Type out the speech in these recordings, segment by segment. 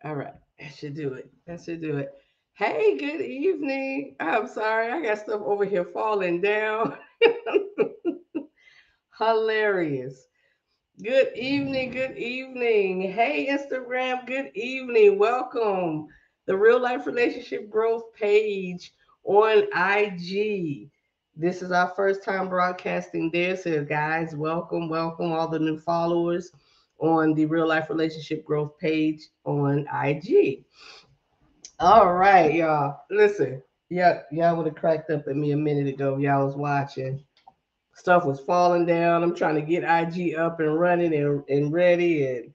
All right. That should do it. That should do it. Hey, good evening. I'm sorry. I got stuff over here falling down. Hilarious. Good evening. Good evening. Hey, Instagram. Good evening. Welcome. The Real Life Relationship Growth page on IG. This is our first time broadcasting there. So, guys, welcome. Welcome all the new followers on the Real Life Relationship Growth page on IG. All right, y'all. Listen, yeah, y'all would have cracked up at me a minute ago. Y'all was watching. Stuff was falling down. I'm trying to get IG up and running and ready, and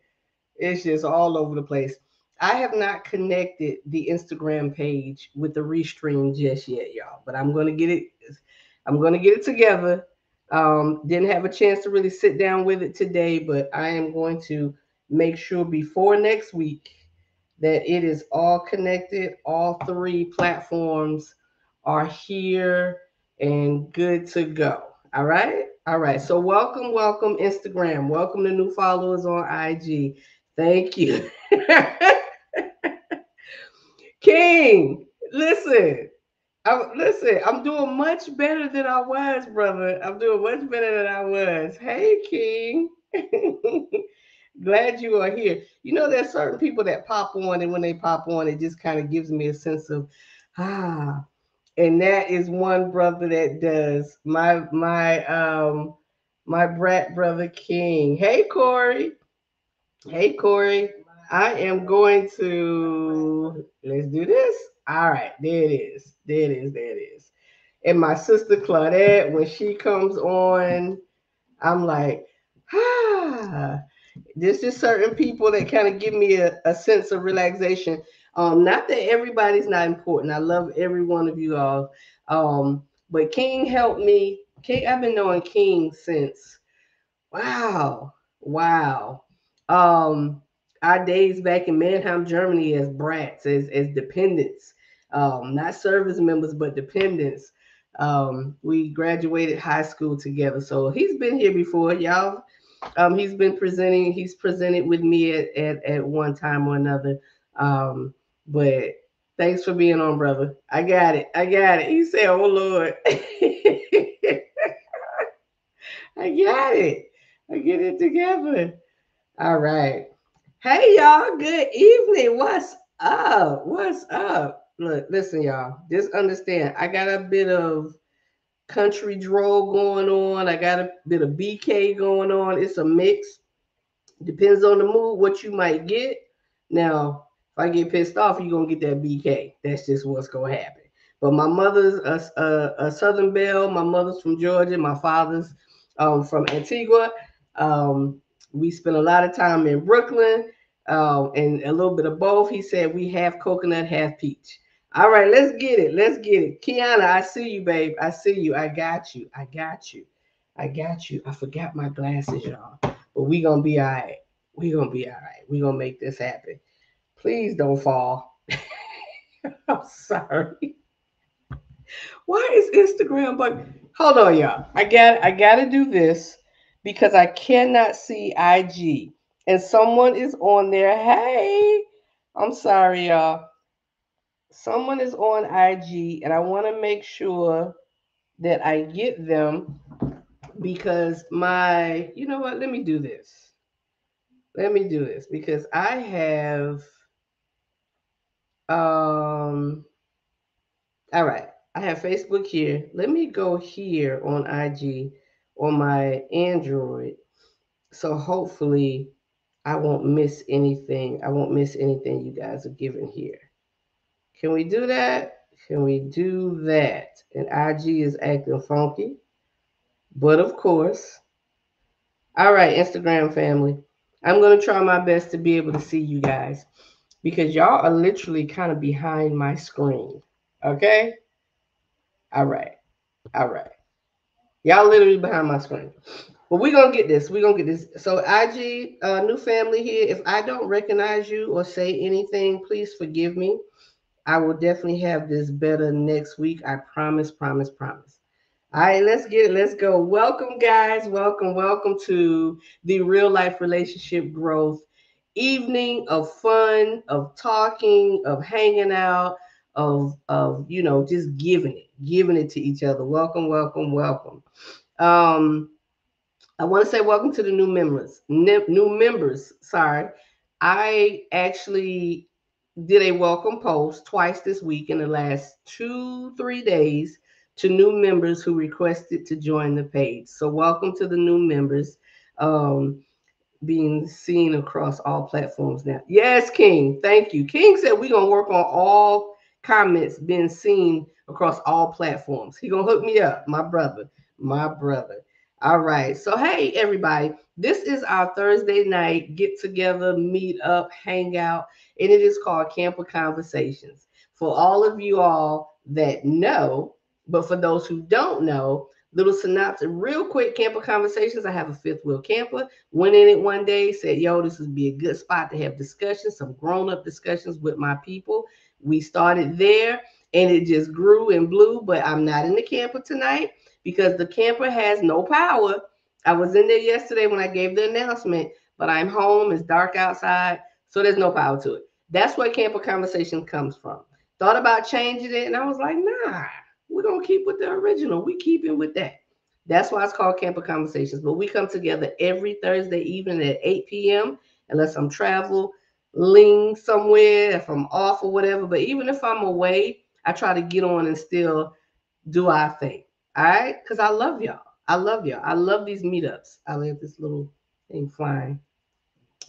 it's just all over the place. I have not connected the Instagram page with the restream just yet, y'all. But I'm gonna get it. I'm gonna get it together. Didn't have a chance to really sit down with it today, but I am going to make sure before next week that it is all connected. All three platforms are here and good to go. All right. All right. So welcome, welcome Instagram. Welcome to new followers on IG. Thank you. King, listen. I'm doing much better than I was, brother. I'm doing much better than I was. Hey, King. Glad you are here. You know, there's certain people that pop on, and when they pop on, it just kind of gives me a sense of ah. And that is one brother that does. My brat brother King. Hey, Corey. Hey, Corey. I am going to let's do this. All right, there it is. There it is. There it is. And my sister Claudette, when she comes on, I'm like, ah. There's just certain people that kind of give me a sense of relaxation. Not that everybody's not important. I love every one of you all. But King helped me. King, I've been knowing King since wow, wow. Um, our days back in Mannheim, Germany, as brats, as dependents, not service members, but dependents. We graduated high school together, so he's been here before, y'all. He's been presenting. He's presented with me at one time or another. Um, but thanks for being on, brother. I got it. I got it. He said, "Oh Lord." I got it. I get it together. All right. Hey y'all, good evening. What's up? What's up? Look, listen, y'all. Just understand, I got a bit of country drawl going on. I got a bit of BK going on. It's a mix. Depends on the mood, what you might get. Now, if I get pissed off, you're gonna get that BK. That's just what's gonna happen. But my mother's a Southern Belle. My mother's from Georgia. My father's from Antigua. Um, we spent a lot of time in Brooklyn and a little bit of both. He said we half coconut, half peach. All right, let's get it. Let's get it. Kiana, I see you, babe. I see you. I got you. I got you. I got you. I forgot my glasses, y'all. But we gonna be all right. We gonna be all right. We gonna make this happen. Please don't fall. I'm sorry. Why is Instagram but hold on, y'all. I gotta do this because I cannot see IG. And someone is on there. Hey, I'm sorry, y'all. Someone is on IG and I wanna make sure that I get them because my you know what? Let me do this. Let me do this because I have all right. I have Facebook here. Let me go here on IG on my Android. So hopefully I won't miss anything. I won't miss anything you guys are giving here. Can we do that? Can we do that? And IG is acting funky. But of course, all right, Instagram family. I'm going to try my best to be able to see you guys because y'all are literally kind of behind my screen. Okay? All right. All right. Y'all literally behind my screen. But we're gonna get this. We're gonna get this. So IG, new family here. If I don't recognize you or say anything, please forgive me. I will definitely have this better next week. I promise, promise, promise. All right, let's get it. Let's go. Welcome, guys. Welcome, welcome to the Real Life Relationship Growth. evening of fun, of talking, of hanging out, of just giving it to each other. Welcome, welcome, welcome. Um, I want to say welcome to the new members. Sorry, I actually did a welcome post twice this week in the last 2-3 days to new members who requested to join the page. So welcome to the new members. Um, being seen across all platforms now. Yes, King. Thank you. King said we're gonna work on all comments being seen across all platforms. He gonna hook me up, my brother. My brother. All right. So hey everybody, this is our Thursday night get together, meet up, hang out, and it is called Camper Conversations. For all of you all that know, but for those who don't know, little synopsis, real quick camper conversations. I have a fifth wheel camper. Went in it one day, said, yo, this would be a good spot to have discussions, some grown up discussions with my people. We started there and it just grew and blew, but I'm not in the camper tonight because the camper has no power. I was in there yesterday when I gave the announcement, but I'm home. It's dark outside, so there's no power to it. That's where camper conversation comes from. Thought about changing it, and I was like, nah, we're gonna keep with the original. We keeping with that. That's why it's called Camper Conversations. But we come together every Thursday evening at 8 p.m. unless I'm traveling somewhere, if I'm off or whatever. But even if I'm away, I try to get on and still do our thing. All right? Because I love y'all. I love y'all. I love these meetups. I love this little thing flying.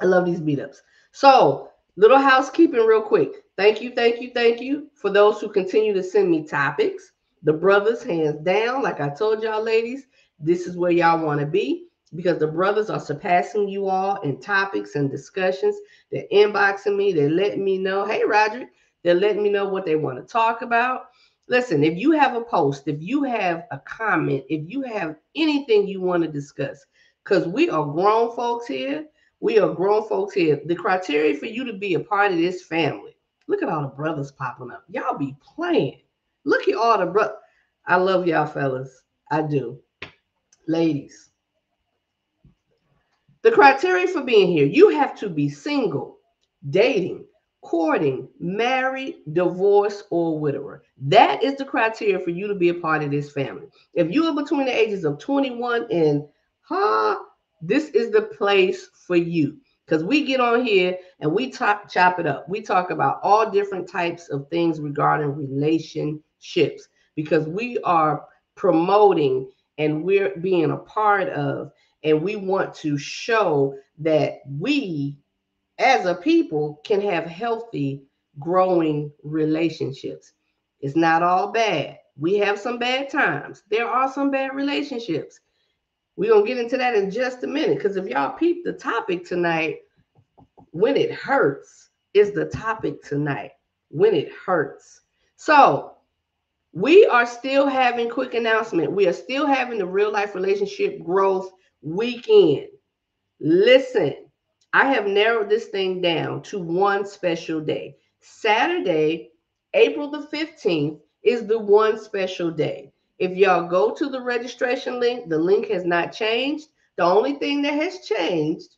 I love these meetups. So, little housekeeping real quick. Thank you, thank you, thank you for those who continue to send me topics. The brothers, hands down, like I told y'all, ladies, this is where y'all want to be because the brothers are surpassing you all in topics and discussions. They're inboxing me, they're letting me know, hey, Roderick, they're letting me know what they want to talk about. Listen, if you have a post, if you have a comment, if you have anything you want to discuss, because we are grown folks here, we are grown folks here. The criteria for you to be a part of this family. Look at all the brothers popping up. Y'all be playing. Look at all the brothers. I love y'all fellas. I do. Ladies, the criteria for being here, you have to be single, dating, courting, married, divorced, or widower. That is the criteria for you to be a part of this family. If you are between the ages of 21 and this is the place for you. Because we get on here and we chop it up. We talk about all different types of things regarding relationships because we are promoting and we're being a part of and we want to show that we as a people can have healthy growing relationships. It's not all bad. We have some bad times. There are some bad relationships. We're going to get into that in just a minute because if y'all peep the topic tonight, when it hurts is the topic tonight. When it hurts. So, we are still having quick announcement. We are still having the real life relationship growth weekend. Listen, I have narrowed this thing down to one special day. Saturday, April the 15th is the one special day. If y'all go to the registration link, the link has not changed. The only thing that has changed,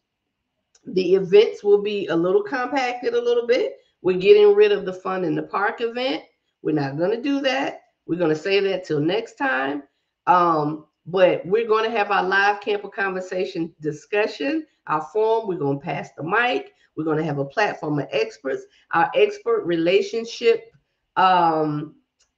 the events will be a little compacted a little bit. We're getting rid of the fun in the park event. We're not going to do that. We're going to say that till next time. But we're going to have our live camper conversation discussion, our forum. We're going to pass the mic. We're going to have a platform of experts. Our expert relationship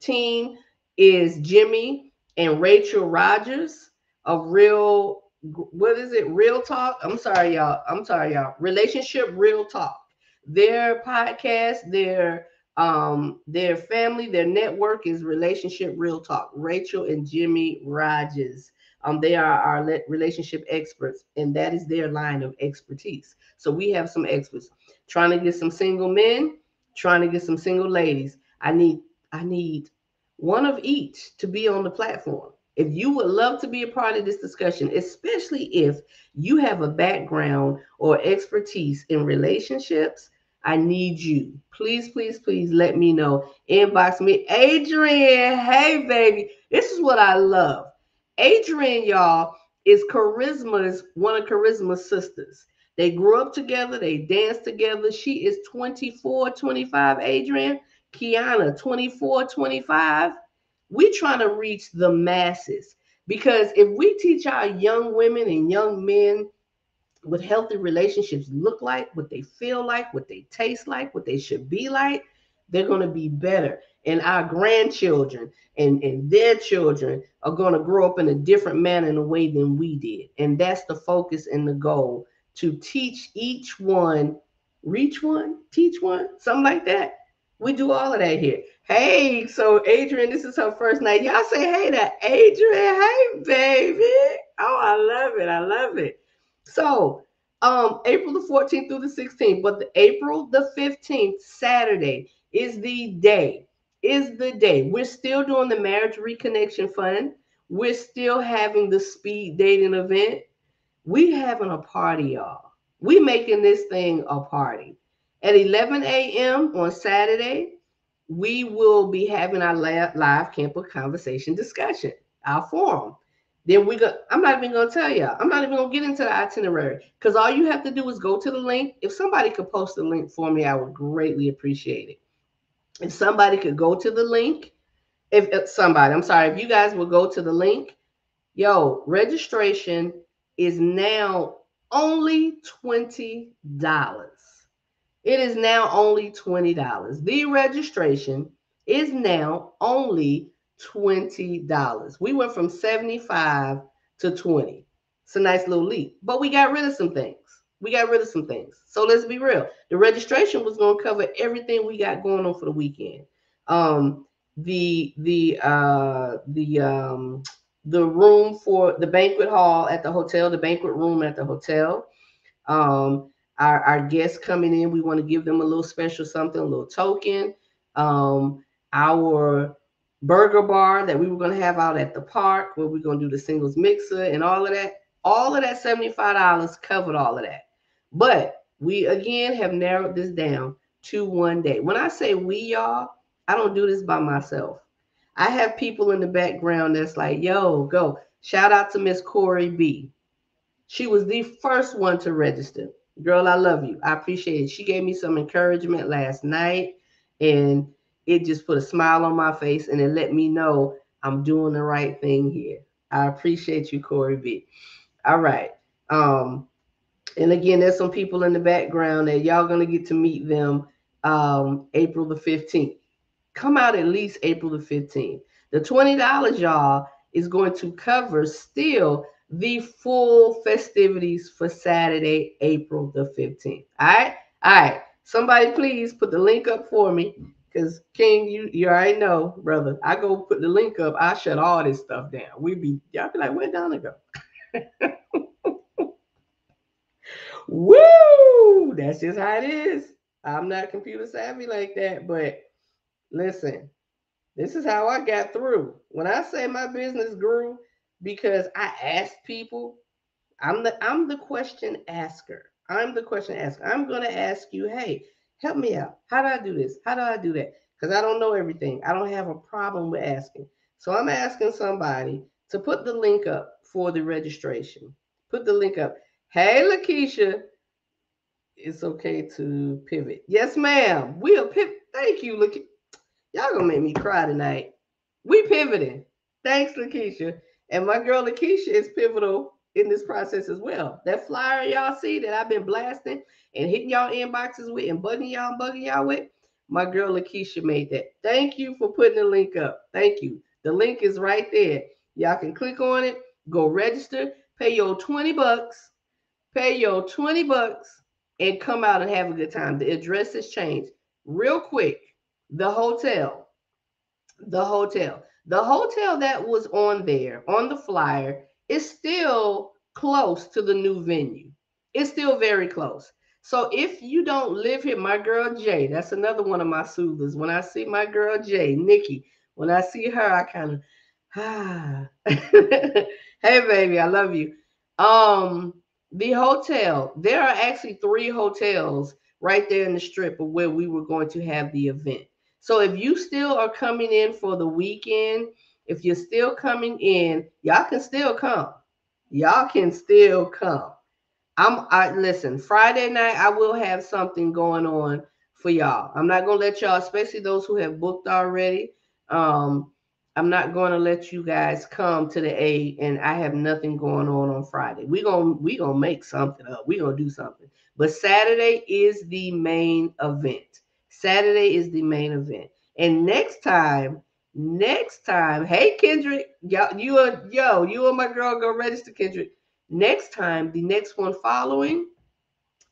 team is Jimmy and Rachel Rogers of Real, what is it? Real Talk. I'm sorry, y'all. Relationship Real Talk. Their podcast, their family, their network is Relationship Real Talk. Rachel and Jimmy Rogers. They are our relationship experts, and that is their line of expertise. So we have some experts trying to get some single men, trying to get some single ladies. I need one of each to be on the platform. If you would love to be a part of this discussion, especially if you have a background or expertise in relationships, I need you. Please, please, please let me know. Inbox me. Adrian, hey, baby. This is what I love. Adrian, y'all, is one of Charisma's sisters. They grew up together. They danced together. She is 24, 25, Adrian. Kiana, 24, 25. We trying to reach the masses because if we teach our young women and young men what healthy relationships look like, what they feel like, what they taste like, what they should be like, they're going to be better. And our grandchildren and their children are going to grow up in a different manner in a way than we did. And that's the focus and the goal to teach each one, reach one, teach one, something like that. We do all of that here. Hey, so Adrian, this is her first night. Y'all say hey to Adrian. Hey, baby. Oh, I love it. I love it. So, April the 14th through the 16th, but April the 15th, Saturday, is the day. Is the day. We're still doing the Marriage Reconnection Fund. We're still having the speed dating event. We having a party, y'all. We making this thing a party. At 11 a.m. on Saturday, we will be having our live camper conversation discussion, our forum. Then I'm not even gonna tell y'all. I'm not even gonna get into the itinerary because all you have to do is go to the link. If somebody could post the link for me, I would greatly appreciate it. If somebody could go to the link, if somebody, I'm sorry, if you guys will go to the link, yo, registration is now only $20. It is now only $20. The registration is now only $20. We went from 75 to 20. It's a nice little leap. But we got rid of some things. We got rid of some things. So let's be real. The registration was going to cover everything we got going on for the weekend. Um, the room for the banquet hall at the hotel, the banquet room at the hotel. Um, our guests coming in, we want to give them a little special something, a little token. Our burger bar that we were going to have out at the park, where we're going to do the singles mixer and all of that. All of that $75 covered all of that. But we again have narrowed this down to one day. When I say we, y'all, I don't do this by myself. I have people in the background that's like, yo, go. Shout out to Miss Corey B. She was the first one to register. Girl, I love you. I appreciate it. She gave me some encouragement last night, and it just put a smile on my face and it let me know I'm doing the right thing here. I appreciate you, Corey B. All right. And again, there's some people in the background that y'all gonna get to meet them April the 15th. Come out at least April the 15th. The $20, y'all, is going to cover still the full festivities for Saturday, April the 15th. All right? All right. Somebody please put the link up for me. Because King, you already know, brother. I go put the link up, I shut all this stuff down. Y'all be like, where'd Donna go? Woo! That's just how it is. I'm not computer savvy like that, but listen, this is how I got through. When I say my business grew because I asked people, I'm the question asker. I'm the question asker. I'm gonna ask you, hey, help me out. How do I do this? How do I do that? Because I don't know everything. I don't have a problem with asking. So I'm asking somebody to put the link up for the registration. Put the link up. Hey, Lakeisha, it's okay to pivot. Yes, ma'am. We'll pivot. Thank you, Lakeisha. Y'all gonna make me cry tonight. We pivoting. Thanks, Lakeisha. And my girl Lakeisha is pivotal in this process as well. That flyer y'all see that I've been blasting and hitting y'all inboxes with and bugging y'all with, my girl Lakeisha made that. Thank you for putting the link up. Thank you. The link is right there. Y'all can click on it, go register, pay your $20, and come out and have a good time. The address has changed. Real quick, the hotel the hotel that was on there on the flyer is still close to the new venue. It's still very close. So if you don't live here, my girl Jay, that's another one of my soothers. When I see my girl Jay, Nikki, when I see her, I kind of hey baby, I love you. Um the hotel, there are actually three hotels right there in the strip of where we were going to have the event. So if you still are coming in for the weekend, if you're still coming in, y'all can still come. Y'all can still come. I listen, Friday night I will have something going on for y'all. I'm not gonna let y'all, especially those who have booked already. Um, I'm not gonna let you guys come to the A and I have nothing going on Friday. We gonna make something up. We gonna do something. But Saturday is the main event. Saturday is the main event. And next time, hey Kendrick, you and my girl go register, Kendrick. Next time, the next one following.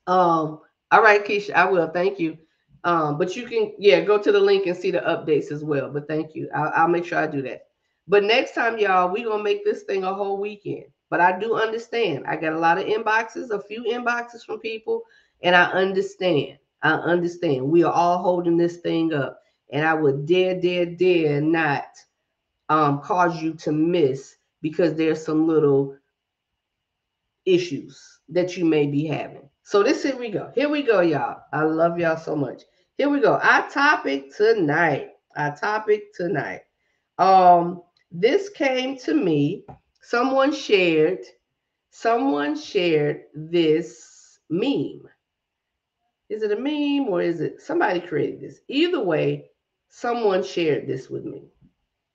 All right, Keisha, I will. Thank you. But you can, yeah, go to the link and see the updates as well. But thank you. I'll make sure I do that. But next time, y'all, we gonna make this thing a whole weekend. But I do understand. I got a lot of inboxes, a few inboxes from people, and I understand. I understand. We are all holding this thing up, and I would dare not cause you to miss because there's some little issues that you may be having. So this here we go. Here we go, y'all. I love y'all so much. Here we go. Our topic tonight. Our topic tonight. This came to me. Someone shared. Someone shared this meme. Is it a meme or is it somebody created this? Either way, someone shared this with me.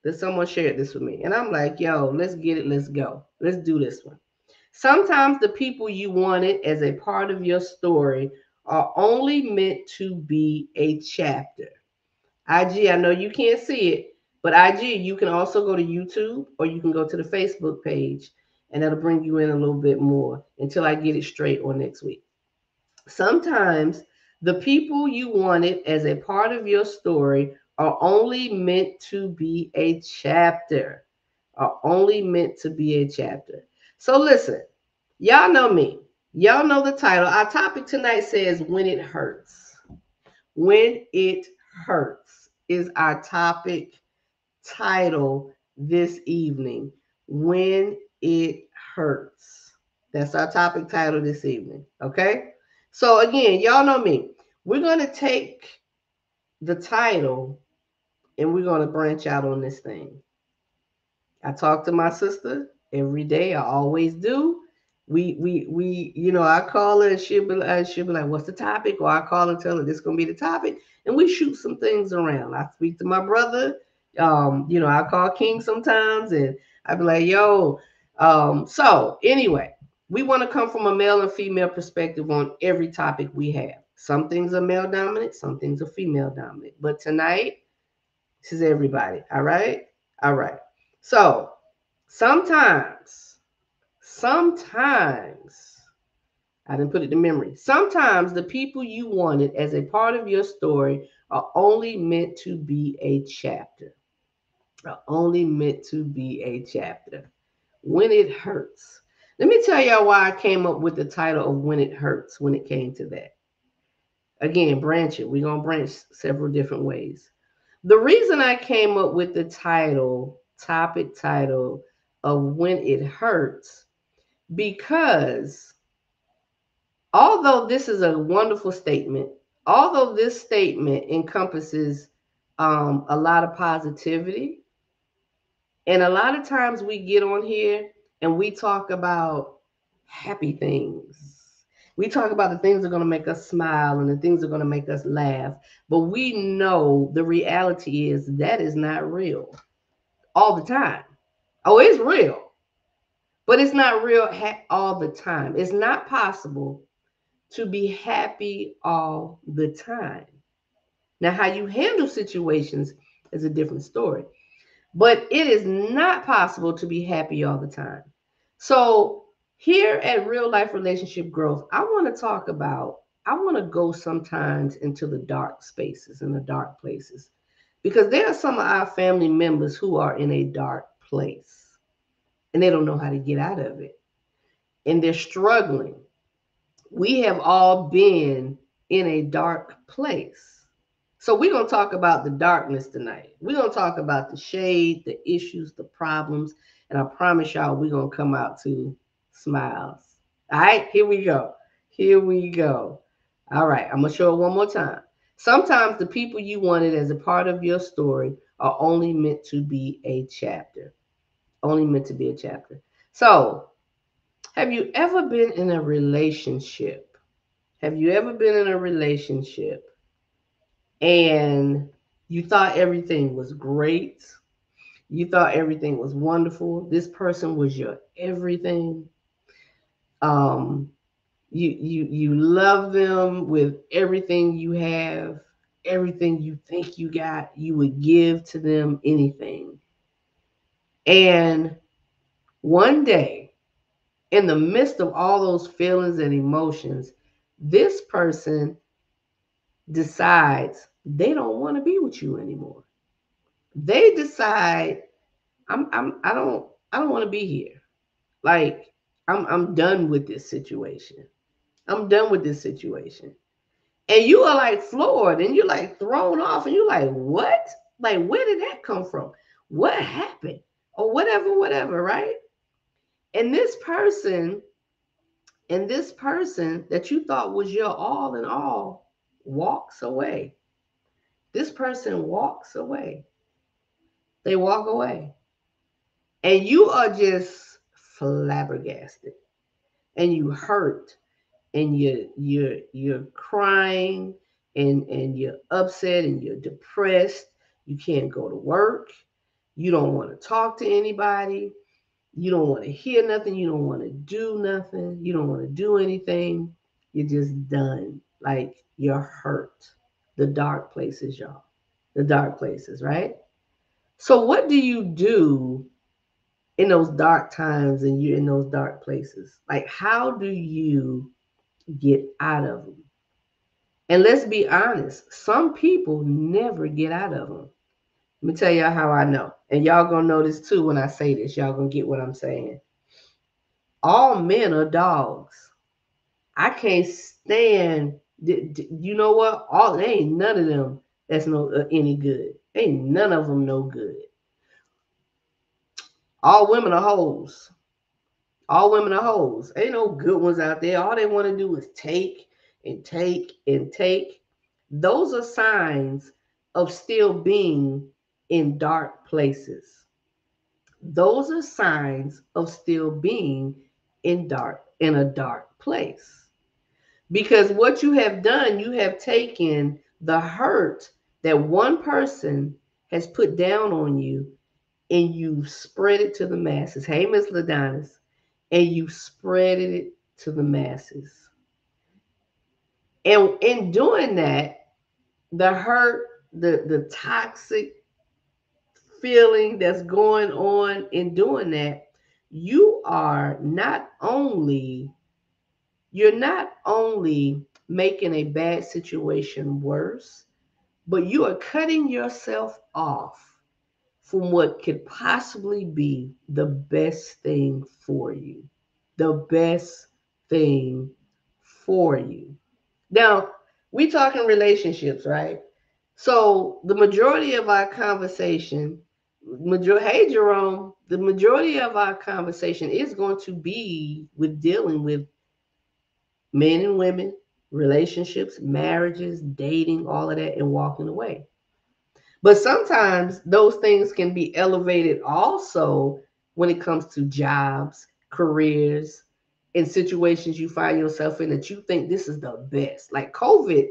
That someone shared this with me, and I'm like, yo, let's get it. Let's go. Let's do this one. Sometimes the people you wanted as a part of your story are only meant to be a chapter. IG, I know you can't see it, but IG, you can also go to YouTube or you can go to the Facebook page and that'll bring you in a little bit more until I get it straight on next week. Sometimes the people you wanted as a part of your story are only meant to be a chapter. Are only meant to be a chapter. So listen, y'all know me. Y'all know the title. Our topic tonight says when it hurts. When it hurts is our topic title this evening. When it hurts. That's our topic title this evening. Okay? So again, y'all know me. We're going to take the title and we're going to branch out on this thing. I talk to my sister every day. I always do. I call her and she'll be like, "What's the topic?" Or I call and tell her this is gonna be the topic, and we shoot some things around. I speak to my brother. I call King sometimes, and I be like, "Yo." So anyway, we want to come from a male and female perspective on every topic we have. Some things are male dominant, some things are female dominant. But tonight, this is everybody. All right, all right. So sometimes, sometimes, I didn't put it to memory. Sometimes the people you wanted as a part of your story are only meant to be a chapter. Are only meant to be a chapter. When it hurts. Let me tell y'all why I came up with the title of When It Hurts when it came to that. Again, branch it. We're going to branch several different ways. The reason I came up with the topic title of When It Hurts, because although this is a wonderful statement, although this statement encompasses a lot of positivity, and a lot of times we get on here and we talk about happy things. We talk about the things that are going to make us smile and the things that are going to make us laugh. But we know the reality is that is not real all the time. Oh, it's real, but it's not real all the time. It's not possible to be happy all the time. Now, how you handle situations is a different story, but it is not possible to be happy all the time. So, here at Real Life Relationship Growth, I want to go sometimes into the dark spaces and the dark places because there are some of our family members who are in a dark place and they don't know how to get out of it and they're struggling. We have all been in a dark place. So we're going to talk about the darkness tonight. We're going to talk about the shade, the issues, the problems, and I promise y'all we're going to come out to smiles. All right, here we go. Here we go. All right, I'm going to show it one more time. Sometimes the people you wanted as a part of your story are only meant to be a chapter. Only meant to be a chapter. So Have you ever been in a relationship? Have you ever been in a relationship and you thought everything was great? You thought everything was wonderful. This person was your everything. Um, you love them with everything you have, everything you think you got. You would give to them anything. And one day, in the midst of all those feelings and emotions, this person decides they don't want to be with you anymore. They decide I don't want to be here. Like I'm done with this situation. I'm done with this situation. And you are like floored and you're like thrown off and you're like, what? Like, where did that come from? What happened? Or whatever, whatever, right? And this person, and this person that you thought was your all in all walks away. This person walks away. They walk away. And you are just flabbergasted and you hurt and you're crying and you're upset and you're depressed. You can't go to work. You don't want to talk to anybody. You don't want to hear nothing. You don't want to do nothing. You don't want to do anything. You're just done. Like you're hurt. The dark places, y'all. The dark places, right? So what do you do in those dark times and you're in those dark places? Like how do you get out of them? And let's be honest, some people never get out of them. Let me tell y'all how I know. And y'all gonna know this too when I say this. Y'all gonna get what I'm saying. All men are dogs. I can't stand. You know what? All they ain't none of them that's no any good. Ain't none of them no good. All women are hoes. All women are hoes. Ain't no good ones out there. All they want to do is take and take and take. Those are signs of still being in dark places. Those are signs of still being in a dark place. Because what you have done, you have taken the hurt that one person has put down on you and you spread it to the masses. Hey, Miss Ladonis, and you spread it to the masses. And in doing that, the hurt, the toxic feeling that's going on in doing that, you are not only you're not only making a bad situation worse, but you are cutting yourself off from what could possibly be the best thing for you. The best thing for you. Now, we talking relationships, right? So the majority of our conversation, hey Jerome, the majority of our conversation is going to be with dealing with men and women, relationships, marriages, dating, all of that, and walking away. But sometimes those things can be elevated also when it comes to jobs, careers, in situations you find yourself in that you think this is the best. Like COVID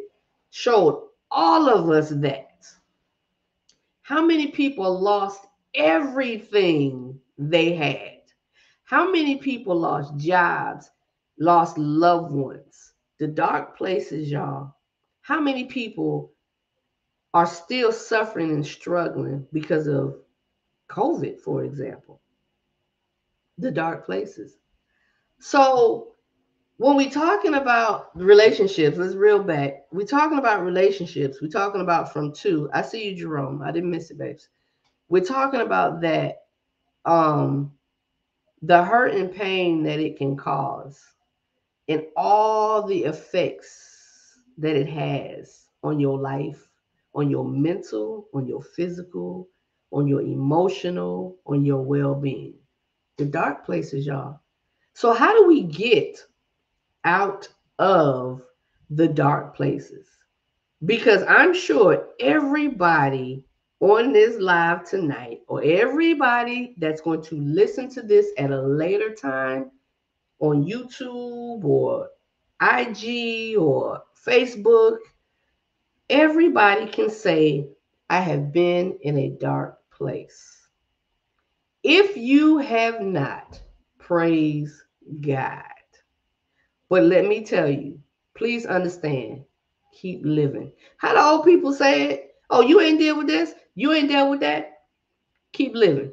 showed all of us that. How many people lost everything they had? How many people lost jobs, lost loved ones? The dark places, y'all. How many people are still suffering and struggling because of COVID, for example? The dark places. So when we talking about relationships, let's reel back. We're talking about relationships. We're talking about from two. I see you, Jerome. I didn't miss it, babes. We're talking about that, um, the hurt and pain that it can cause, and all the effects that it has on your life, on your mental, on your physical, on your emotional, on your well being. The dark places, y'all. So, how do we get out of the dark places? Because I'm sure everybody on this live tonight, or everybody that's going to listen to this at a later time, on YouTube or IG or Facebook, everybody can say, I have been in a dark place. If you have not, praise God. But let me tell you, please understand, keep living. How the old people say it? Oh, you ain't deal with this? You ain't dealt with that? Keep living.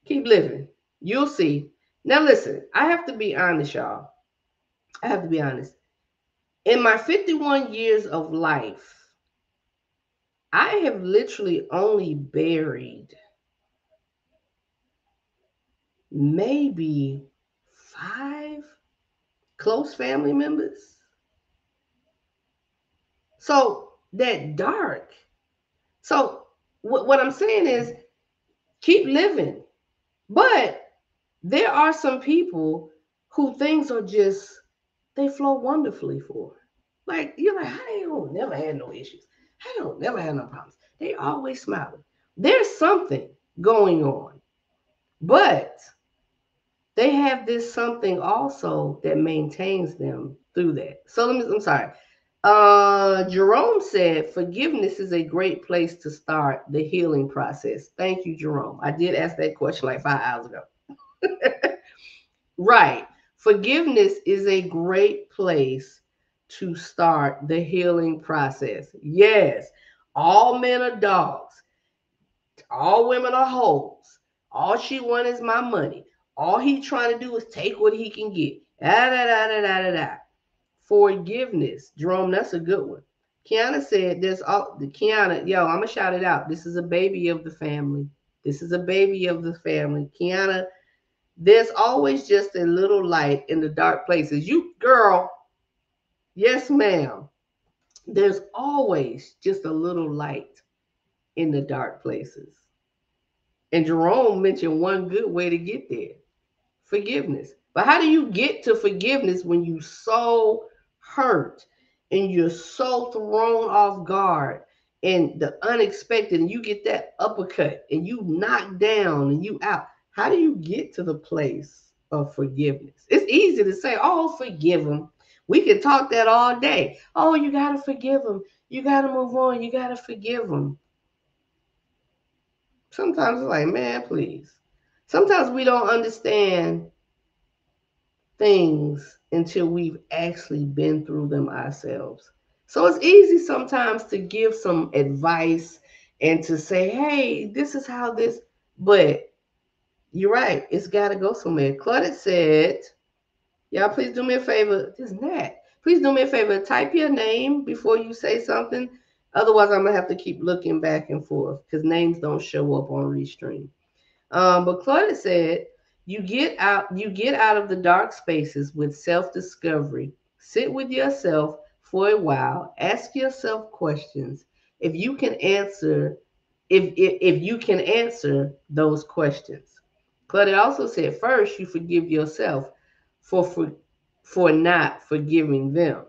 Keep living. You'll see. Now, listen, I have to be honest, y'all. I have to be honest. In my 51 years of life, I have literally only buried maybe 5 close family members. So that dark. So what I'm saying is keep living. But there are some people who things are just they flow wonderfully for. Like you're like, I don't never had no issues. I don't never had no problems. They always smiling. There's something going on, but they have this something also that maintains them through that. So I'm sorry. Jerome said forgiveness is a great place to start the healing process. Thank you, Jerome. I did ask that question like 5 hours ago. Right. Forgiveness is a great place to start the healing process. Yes, all men are dogs. All women are hoes. All she wants is my money. All he trying to do is take what he can get. Da, da, da, da, da, da, da. Forgiveness. Jerome, that's a good one. Kiana said there's all the Kiana, yo, I'm gonna shout it out. This is a baby of the family. This is a baby of the family. Kiana, there's always just a little light in the dark places. You girl, yes, ma'am. There's always just a little light in the dark places. And Jerome mentioned one good way to get there: forgiveness. But how do you get to forgiveness when you so hurt and you're so thrown off guard and the unexpected and you get that uppercut and you knock down and you out? How do you get to the place of forgiveness? It's easy to say, oh, forgive them. We can talk that all day. Oh, you got to forgive them. You got to move on. You got to forgive them. Sometimes it's like, man, please. Sometimes we don't understand things until we've actually been through them ourselves. So it's easy sometimes to give some advice and to say, hey, this is how this, but you're right, it's got to go somewhere. Claudette said, y'all, please do me a favor. This Nat. Please do me a favor. Type your name before you say something. Otherwise, I'm going to have to keep looking back and forth because names don't show up on Restream. But Claudia said, you get out of the dark spaces with self-discovery. Sit with yourself for a while. Ask yourself questions. If you can answer, if you can answer those questions. Claudia also said, first you forgive yourself for for not forgiving them.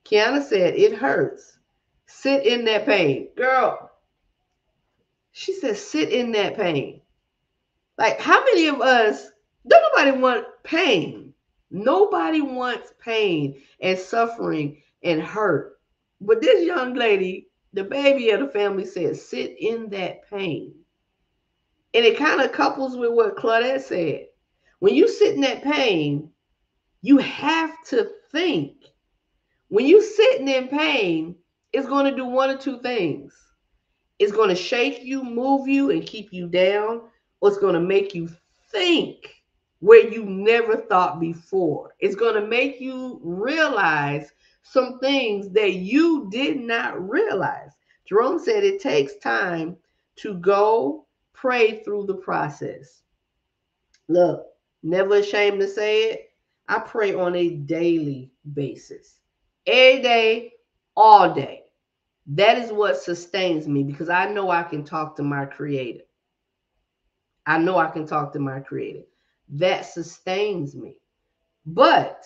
Kiana said, it hurts. Sit in that pain. Girl, she said, sit in that pain. Like, how many of us, don't nobody want pain? Nobody wants pain and suffering and hurt. But this young lady, the baby of the family, said, sit in that pain. And it kind of couples with what Claudette said. When you sit in that pain, you have to think. When you sitting in pain, it's going to do one or two things. It's going to shake you, move you, and keep you down, or it's going to make you think where you never thought before. It's going to make you realize some things that you did not realize. Jerome said it takes time to go pray through the process. Look, never ashamed to say it. I pray on a daily basis, every day, all day. That is what sustains me because I know I can talk to my creator. I know I can talk to my creator. That sustains me. But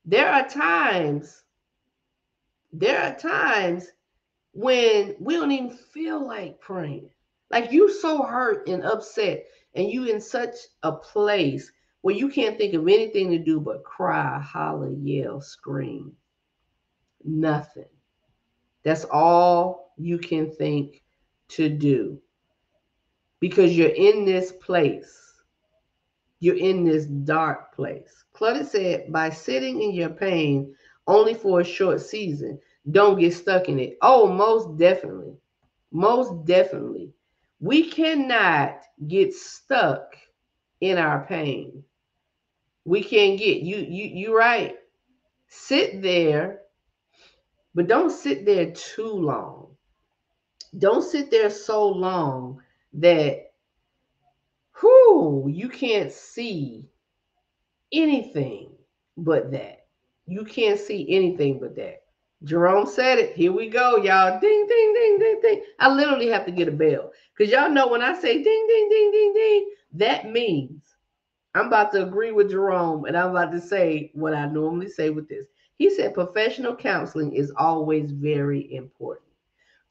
there are times, there are times when we don't even feel like praying. Like you so hurt and upset and you in such a place where you can't think of anything to do but cry, holler, yell, scream. Nothing. That's all you can think to do because you're in this place. You're in this dark place. Clutter said, by sitting in your pain only for a short season, don't get stuck in it. Oh, most definitely. Most definitely. We cannot get stuck in our pain. We can't get you right. Sit there, but don't sit there too long. Don't sit there so long that you can't see anything but that. You can't see anything but that. Jerome said it. Here we go, y'all. Ding, ding, ding, ding, ding. I literally have to get a bell. Because y'all know when I say ding, ding, ding, ding, ding, that means I'm about to agree with Jerome and I'm about to say what I normally say with this. He said professional counseling is always very important.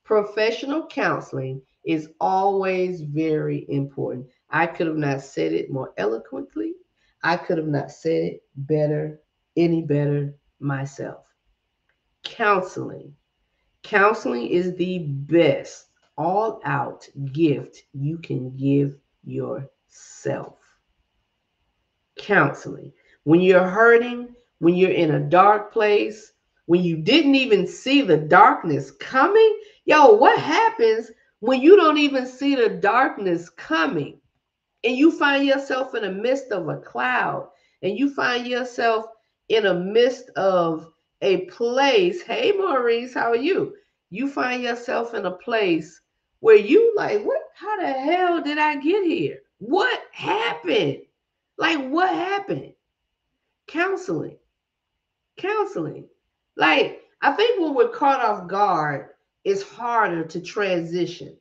Professional counseling is always very important. I could have not said it more eloquently. I could have not said it better, any better myself. Counseling. Counseling is the best all out gift you can give yourself. Counseling. When you're hurting, when you're in a dark place, when you didn't even see the darkness coming, what happens when you don't even see the darkness coming and you find yourself in the midst of a cloud and you find yourself in the midst of a place? Hey, Maurice, how are you? You find yourself in a place where you like, what? How the hell did I get here? What happened? Like, what happened? Counseling. Counseling. Like, I think when we're caught off guard, it's harder to transition.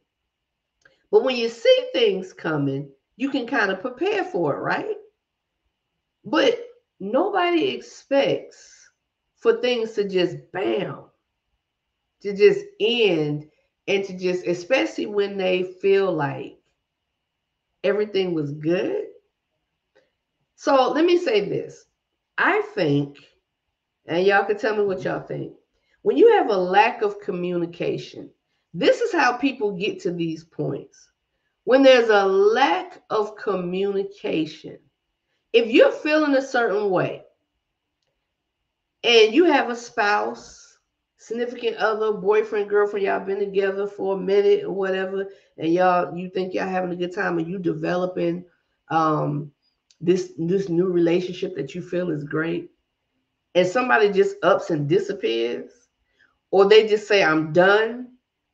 But when you see things coming, you can kind of prepare for it, right? But nobody expects for things to just bam, to just end and to just, especially when they feel like everything was good. So let me say this. I think, and y'all can tell me what y'all think. When you have a lack of communication, this is how people get to these points. When there's a lack of communication, if you're feeling a certain way and you have a spouse, significant other, boyfriend, girlfriend, y'all been together for a minute or whatever, and you think y'all having a good time and you developing um, this new relationship that you feel is great, and somebody just ups and disappears, or they just say, I'm done,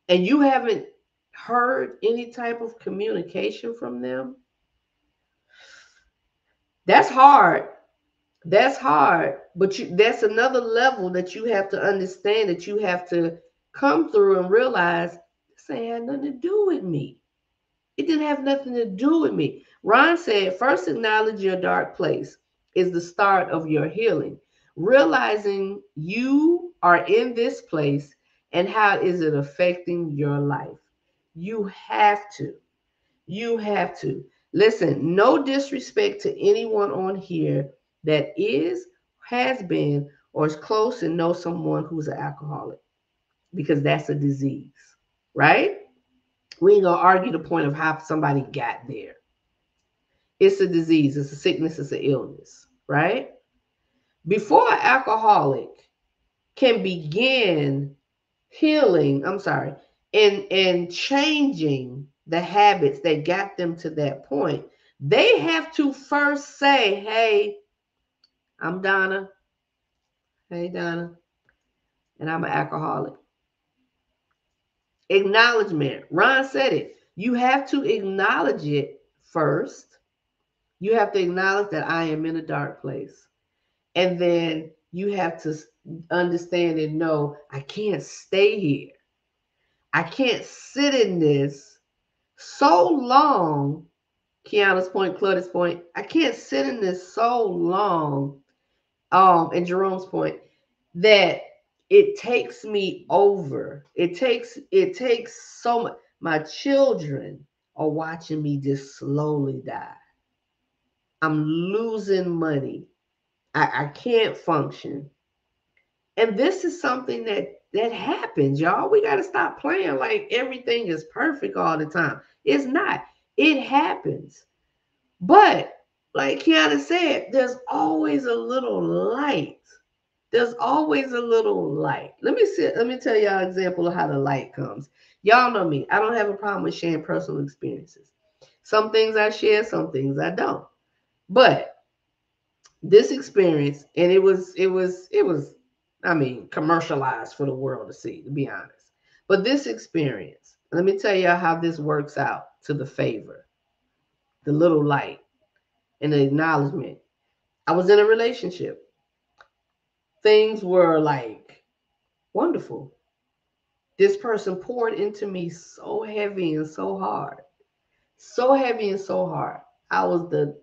and you haven't heard any type of communication from them, that's hard. That's hard. But that's another level that you have to understand, that you have to come through and realize this ain't had nothing to do with me. It didn't have nothing to do with me. Ron said, first acknowledge your dark place is the start of your healing. Realizing you are in this place and how is it affecting your life. You have to. You have to. Listen, no disrespect to anyone on here that is, has been, or is close and knows someone who's an alcoholic, because that's a disease, right? We ain't gonna argue the point of how somebody got there. It's a disease, it's a sickness, it's an illness, right? Before an alcoholic can begin healing, and changing the habits that got them to that point, they have to first say, hey, I'm Donna. Hey, Donna. And I'm an alcoholic. Acknowledgement. Ron said it. You have to acknowledge it first. You have to acknowledge that I am in a dark place. And then you have to understand and know I can't stay here. I can't sit in this so long. Kiana's point, Claudia's point. I can't sit in this so long. And Jerome's point, that it takes me over. It takes so much. My children are watching me just slowly die. I'm losing money. I can't function. And this is something that happens, y'all. We got to stop playing like everything is perfect all the time. It's not. It happens. But like Kiana said, there's always a little light. There's always a little light. Let me tell y'all an example of how the light comes. Y'all know me. I don't have a problem with sharing personal experiences. Some things I share, some things I don't. But this experience, and it was I mean, commercialized for the world to see, to be honest. But this experience, let me tell y'all how this works out to the favor, the little light and the acknowledgement. I was in a relationship. Things were like wonderful. This person poured into me so heavy and so hard. So heavy and so hard. I was the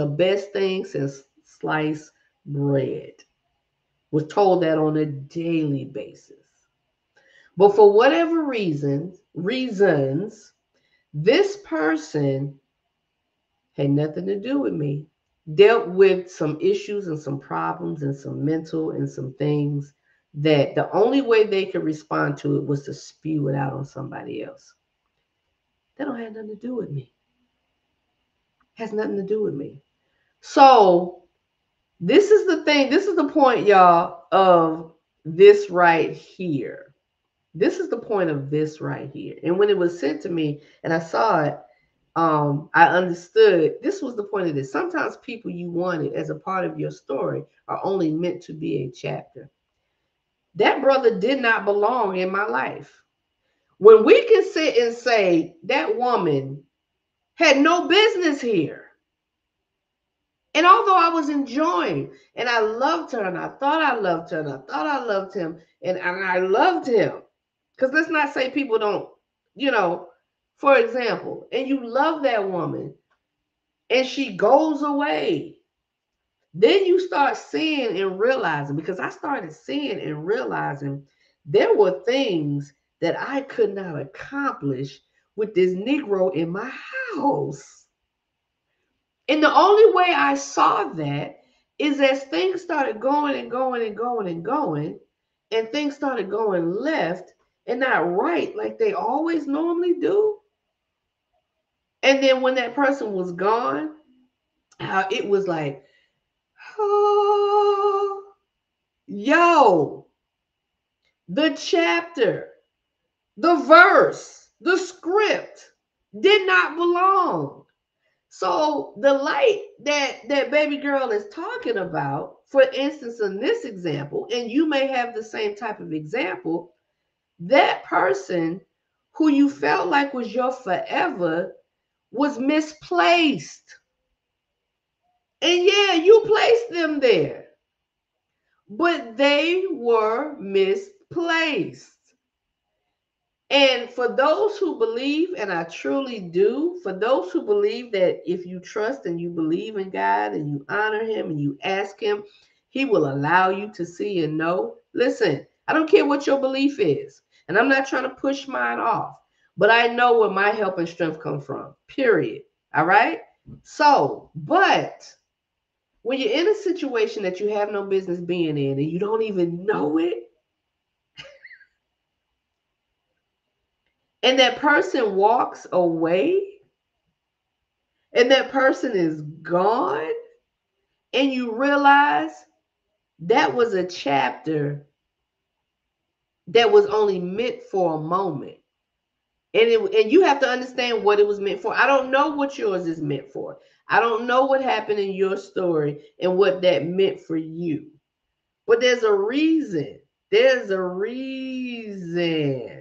best thing since sliced bread. Was told that on a daily basis. But for whatever reasons, this person had nothing to do with me. Dealt with some issues and some problems and some mental and some things that the only way they could respond to it was to spew it out on somebody else. That don't have nothing to do with me. Has nothing to do with me. So this is the thing. This is the point, y'all, of this right here. This is the point of this right here. And when it was sent to me and I saw it, I understood this was the point of this. Sometimes people you wanted as a part of your story are only meant to be a chapter. That brother did not belong in my life. When we can sit and say that woman had no business here. And although I was enjoying and I loved her and I thought I loved her and I thought I loved him and I loved him. Because let's not say people don't, you know, for example, and you love that woman and she goes away. Then you start seeing and realizing, because I started seeing and realizing there were things that I could not accomplish with this Negro in my house. And the only way I saw that is as things started going and going and going and going, and things started going left and not right like they always normally do. And then when that person was gone, how it was like, oh, yo, the chapter, the verse, the script did not belong. So the light that baby girl is talking about, for instance, in this example, and you may have the same type of example, that person who you felt like was your forever was misplaced. And yeah, you placed them there, but they were misplaced. And for those who believe, and I truly do, for those who believe that if you trust and you believe in God and you honor Him and you ask Him, He will allow you to see and know. Listen, I don't care what your belief is, and I'm not trying to push mine off, but I know where my help and strength come from, period. All right? So, but when you're in a situation that you have no business being in and you don't even know it, and that person walks away, and that person is gone, and you realize that was a chapter that was only meant for a moment. And you have to understand what it was meant for. I don't know what yours is meant for. I don't know what happened in your story and what that meant for you. But there's a reason. There's a reason.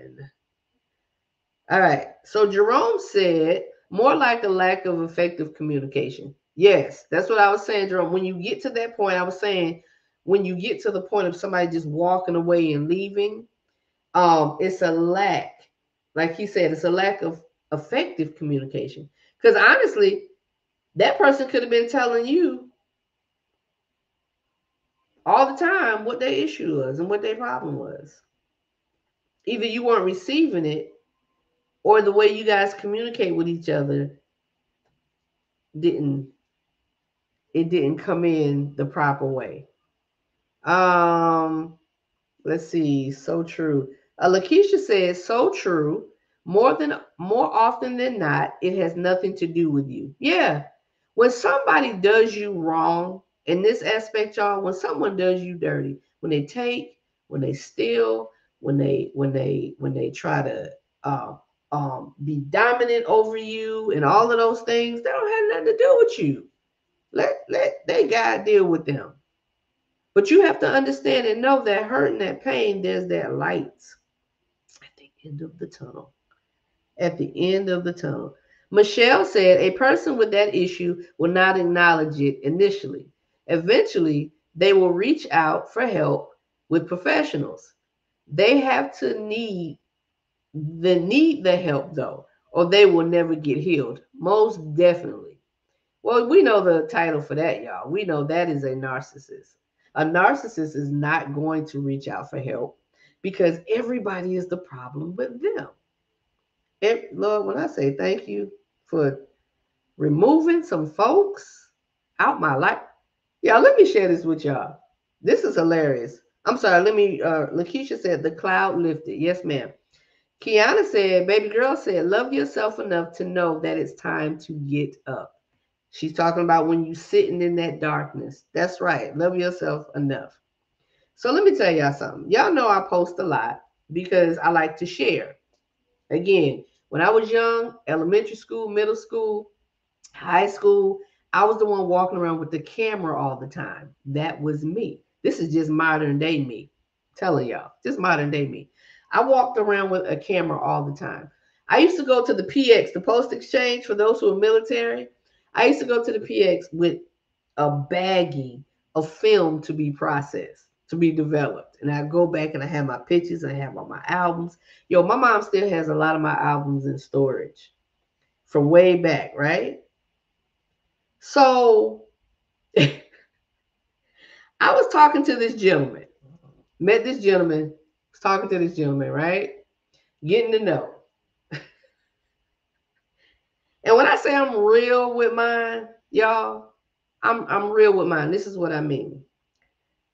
All right. So Jerome said more like a lack of effective communication. Yes, that's what I was saying, Jerome. When you get to that point, I was saying when you get to the point of somebody just walking away and leaving, it's a lack. Like he said, it's a lack of effective communication. Because honestly, that person could have been telling you all the time what their issue was and what their problem was. Either you weren't receiving it, or the way you guys communicate with each other didn't it didn't come in the proper way. Um, let's see. So true. Lakeisha says, so true. More often than not, it has nothing to do with you. Yeah. When somebody does you wrong in this aspect, y'all, when someone does you dirty, when they take, when they steal, when they try to be dominant over you and all of those things, they don't have nothing to do with you. Let they God deal with them. But you have to understand and know that hurt and that pain, there's that light at the end of the tunnel. At the end of the tunnel. Michelle said a person with that issue will not acknowledge it initially. Eventually, they will reach out for help with professionals. They have to need the help though, or they will never get healed. Most definitely. Well, we know the title for that, y'all. We know that is a narcissist. A narcissist is not going to reach out for help because everybody is the problem with them. Lord, when I say thank you for removing some folks out my life, y'all, let me share this with y'all. This is hilarious. I'm sorry. Lakeisha said the cloud lifted. Yes, ma'am. Kiana said, baby girl said, love yourself enough to know that it's time to get up. She's talking about when you sitting in that darkness. That's right. Love yourself enough. So let me tell y'all something. Y'all know I post a lot because I like to share. Again, when I was young, elementary school, middle school, high school, I was the one walking around with the camera all the time. That was me. This is just modern day me. Telling y'all, just modern day me. I walked around with a camera all the time. I used to go to the PX, the Post Exchange, for those who are military. I used to go to the PX with a baggie of film to be processed, to be developed. And I go back and I have my pictures and I have all my albums. Yo, my mom still has a lot of my albums in storage from way back, right? So I was talking to this gentleman, met this gentleman, was talking to this gentleman, right? Getting to know. And when I say I'm real with mine, y'all, I'm real with mine. This is what I mean.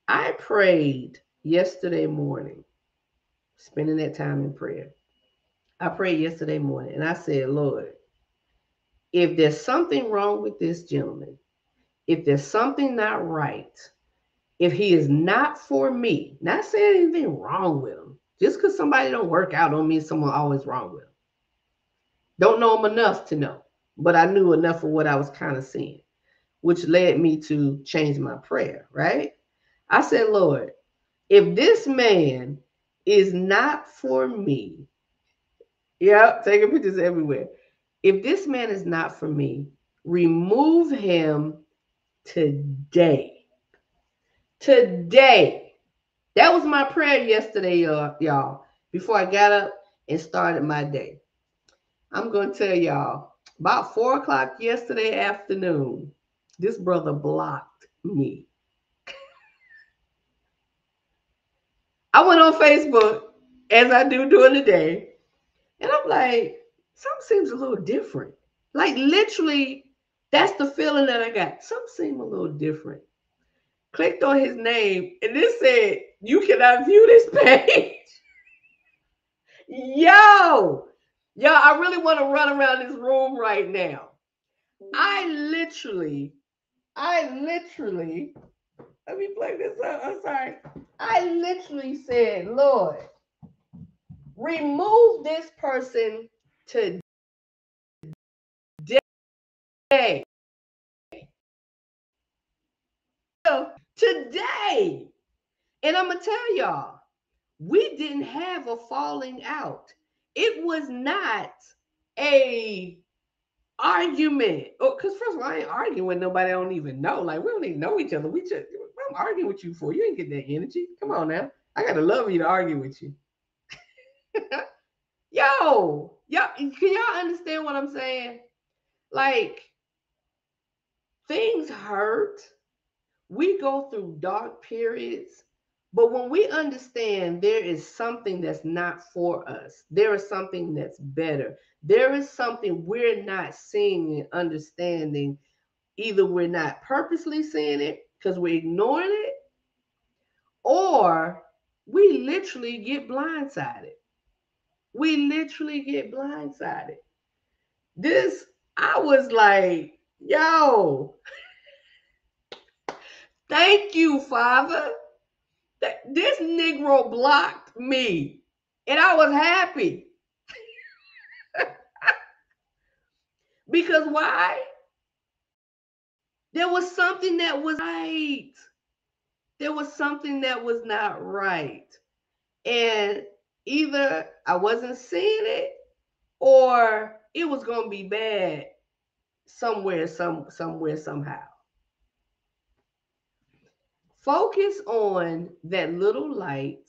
I prayed yesterday morning, spending that time in prayer. I prayed yesterday morning and I said, Lord, if there's something wrong with this gentleman, if there's something not right, if he is not for me, not saying anything wrong with him, just because somebody don't work out don't mean someone always wrong with him. Don't know him enough to know, but I knew enough of what I was kind of seeing, which led me to change my prayer, right? I said, Lord, if this man is not for me, yeah, taking pictures everywhere. If this man is not for me, remove him today. Today. That was my prayer yesterday, y'all, before I got up and started my day. I'm going to tell y'all, about 4 o'clock yesterday afternoon, this brother blocked me. I went on Facebook, as I do during the day, and I'm like, something seems a little different. Like, literally, that's the feeling that I got. Something seemed a little different. Clicked on his name, and it said, you cannot view this page. Yo, I really want to run around this room right now. I literally, let me play this up. I'm sorry. I literally said, Lord, remove this person today. Today. And I'm going to tell y'all, we didn't have a falling out. It was not a argument. Oh, because first of all, I ain't arguing with nobody I don't even know. Like, we don't even know each other. I'm arguing with you for. You ain't get that energy. Come on now. I gotta love you to argue with you. Yo, can y'all understand what I'm saying? Like, things hurt. We go through dark periods, but when we understand there is something that's not for us, there is something that's better, there is something we're not seeing and understanding Either we're not purposely seeing it because we're ignoring it, or we literally get blindsided. We literally get blindsided. This, I was like, yo, thank you, Father. This Negro blocked me. And I was happy. Because why? There was something that was right. There was something that was not right. And either I wasn't seeing it or it was going to be bad somewhere, somehow. Focus on that little light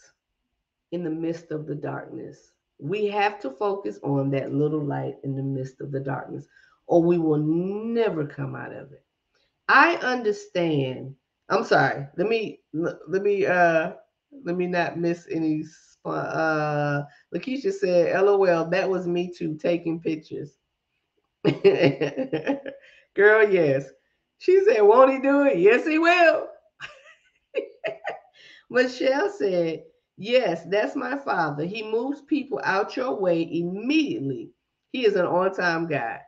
in the midst of the darkness. We have to focus on that little light in the midst of the darkness, or we will never come out of it. I understand. I'm sorry. Let me not miss any. Lakeisha said, "LOL, that was me too, taking pictures." Girl, yes. She said, "Won't he do it?" Yes, he will. Michelle said, "Yes, that's my father. He moves people out your way immediately. He is an on-time guy."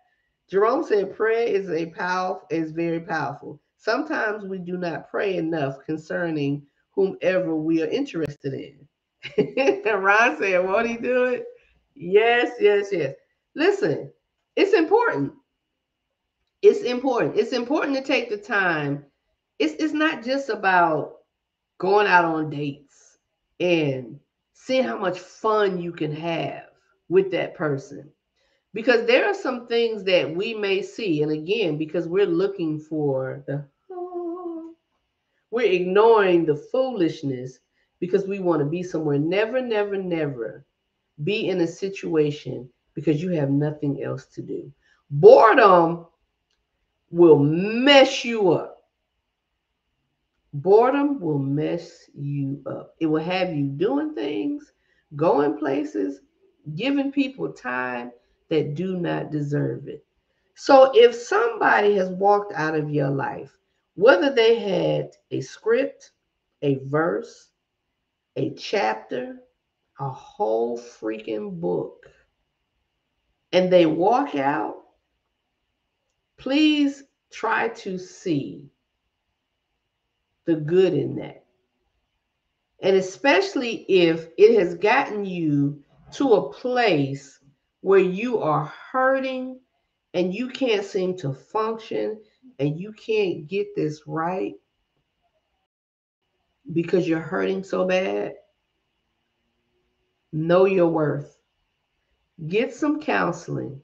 Jerome said, "Prayer is very powerful. Sometimes we do not pray enough concerning whomever we are interested in." Ron said, "Won't he do it?" Yes, yes, yes. Listen, it's important. It's important. It's important to take the time. It's not just about going out on dates and seeing how much fun you can have with that person. Because there are some things that we may see, and again, because we're looking for the, oh, we're ignoring the foolishness because we want to be somewhere. Never, never, never be in a situation because you have nothing else to do. Boredom will mess you up. Boredom will mess you up. It will have you doing things, going places, giving people time that do not deserve it. So if somebody has walked out of your life, whether they had a script, a verse, a chapter, a whole freaking book, and they walk out, please try to see the good in that. And especially if it has gotten you to a place where you are hurting and you can't seem to function and you can't get this right because you're hurting so bad, know your worth. Get some counseling.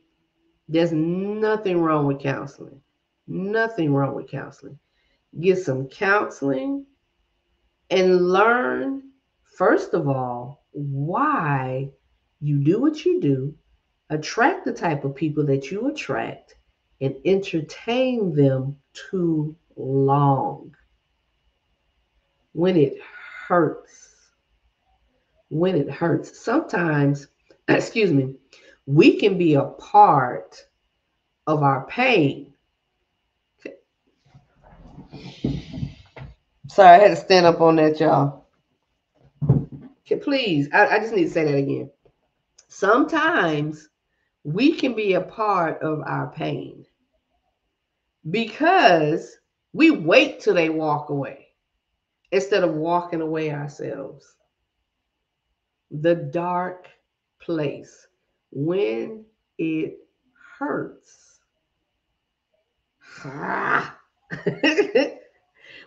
There's nothing wrong with counseling. Nothing wrong with counseling. Get some counseling and learn, first of all, why you do what you do, attract the type of people that you attract, and entertain them too long when it hurts. When it hurts. Sometimes, excuse me, we can be a part of our pain. Sorry, I had to stand up on that, y'all. Please, I just need to say that again. Sometimes we can be a part of our pain because we wait till they walk away instead of walking away ourselves. The dark place when it hurts.